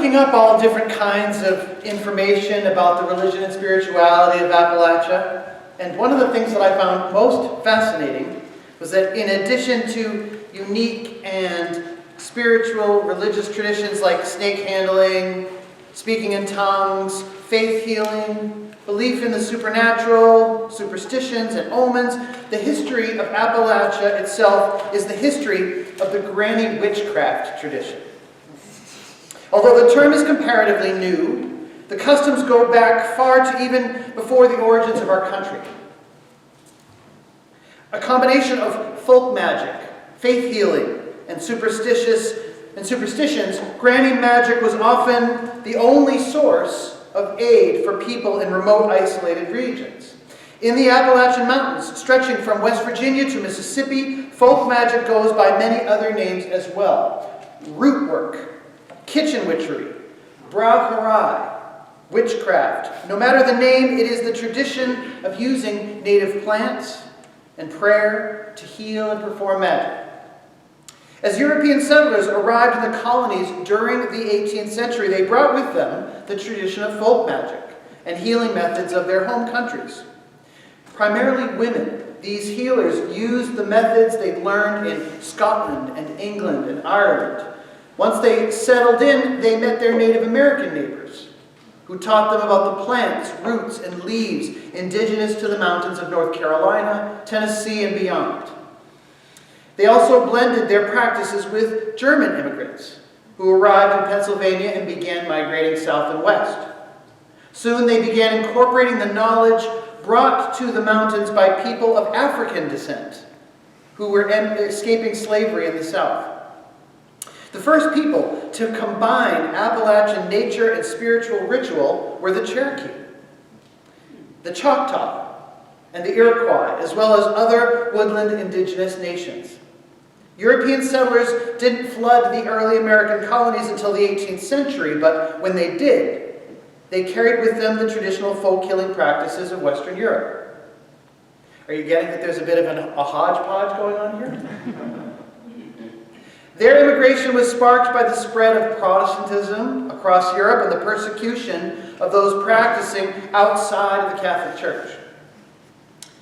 looking up all different kinds of information about the religion and spirituality of Appalachia, and one of the things that I found most fascinating was that in addition to unique and spiritual religious traditions like snake handling, speaking in tongues, faith healing, belief in the supernatural, superstitions and omens, the history of Appalachia itself is the history of the granny witchcraft tradition. Although the term is comparatively new, the customs go back far to even before the origins of our country. A combination of folk magic, faith healing, and superstitions, granny magic was often the only source of aid for people in remote, isolated regions. In the Appalachian Mountains, stretching from West Virginia to Mississippi, folk magic goes by many other names as well. Root work, kitchen witchery, braucherei, witchcraft. No matter the name, it is the tradition of using native plants and prayer to heal and perform magic. As European settlers arrived in the colonies during the 18th century, they brought with them the tradition of folk magic and healing methods of their home countries. Primarily women, these healers used the methods they learned in Scotland and England and Ireland. Once they settled in, they met their Native American neighbors, who taught them about the plants, roots, and leaves indigenous to the mountains of North Carolina, Tennessee, and beyond. They also blended their practices with German immigrants who arrived in Pennsylvania and began migrating south and west. Soon they began incorporating the knowledge brought to the mountains by people of African descent who were escaping slavery in the south. The first people to combine Appalachian nature and spiritual ritual were the Cherokee, the Choctaw, and the Iroquois, as well as other woodland indigenous nations. European settlers didn't flood the early American colonies until the 18th century, but when they did, they carried with them the traditional folk healing practices of Western Europe. Are you getting that there's a bit of a hodgepodge going on here? Their immigration was sparked by the spread of Protestantism across Europe and the persecution of those practicing outside of the Catholic Church.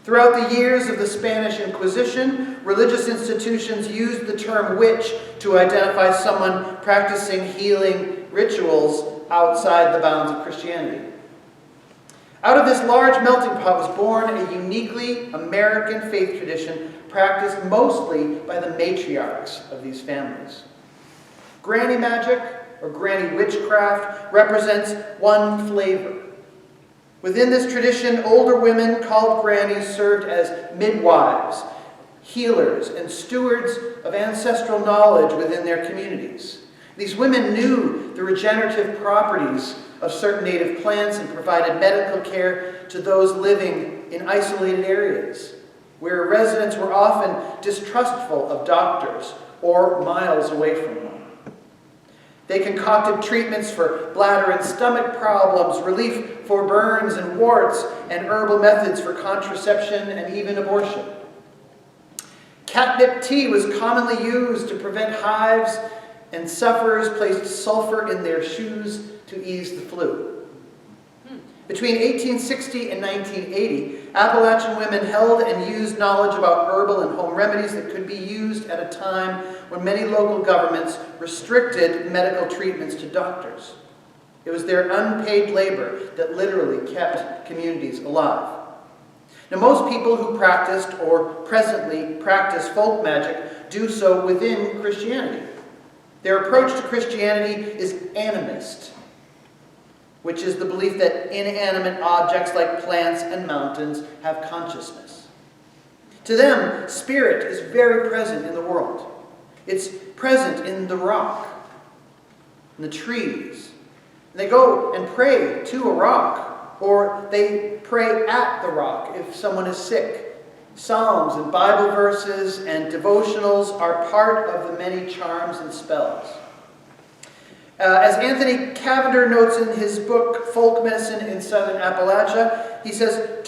Throughout the years of the Spanish Inquisition, religious institutions used the term witch to identify someone practicing healing rituals outside the bounds of Christianity. Out of this large melting pot was born a uniquely American faith tradition practiced mostly by the matriarchs of these families. Granny magic, or granny witchcraft, represents one flavor. Within this tradition, older women called grannies served as midwives, healers, and stewards of ancestral knowledge within their communities. These women knew the regenerative properties of certain native plants and provided medical care to those living in isolated areas, where residents were often distrustful of doctors or miles away from them. They concocted treatments for bladder and stomach problems, relief for burns and warts, and herbal methods for contraception and even abortion. Catnip tea was commonly used to prevent hives, and sufferers placed sulfur in their shoes to ease the flu. Between 1860 and 1980, Appalachian women held and used knowledge about herbal and home remedies that could be used at a time when many local governments restricted medical treatments to doctors. It was their unpaid labor that literally kept communities alive. Now, most people who practiced or presently practice folk magic do so within Christianity. Their approach to Christianity is animist, which is the belief that inanimate objects like plants and mountains have consciousness. To them, spirit is very present in the world. It's present in the rock, in the trees. And they go and pray to a rock, or they pray at the rock if someone is sick. Psalms and Bible verses and devotionals are part of the many charms and spells. As Anthony Cavender notes in his book, Folk Medicine in Southern Appalachia, he says,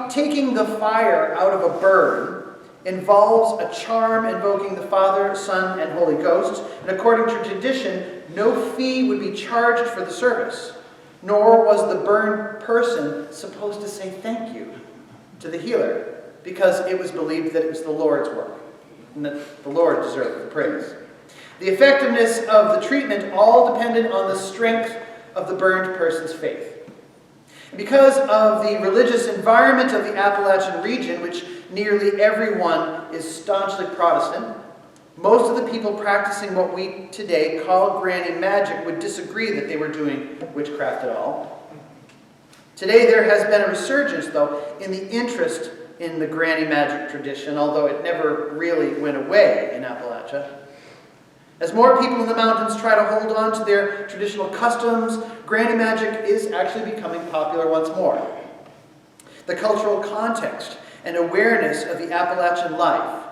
taking the fire out of a burn involves a charm invoking the Father, Son, and Holy Ghost, and according to tradition, no fee would be charged for the service, nor was the burned person supposed to say thank you to the healer, because it was believed that it was the Lord's work, and that the Lord deserved the praise. The effectiveness of the treatment all depended on the strength of the burned person's faith. And because of the religious environment of the Appalachian region, which nearly everyone is staunchly Protestant, most of the people practicing what we today call granny magic would disagree that they were doing witchcraft at all. Today there has been a resurgence, though, in the interest in the granny magic tradition, although it never really went away in Appalachia. As more people in the mountains try to hold on to their traditional customs, granny magic is actually becoming popular once more. The cultural context and awareness of the Appalachian life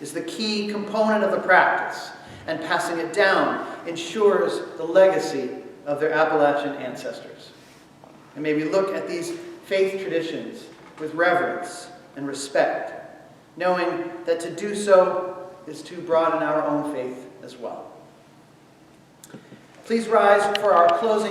is the key component of the practice, and passing it down ensures the legacy of their Appalachian ancestors. And may we look at these faith traditions with reverence and respect, knowing that to do so is to broaden our own faith as well. Please rise for our closing.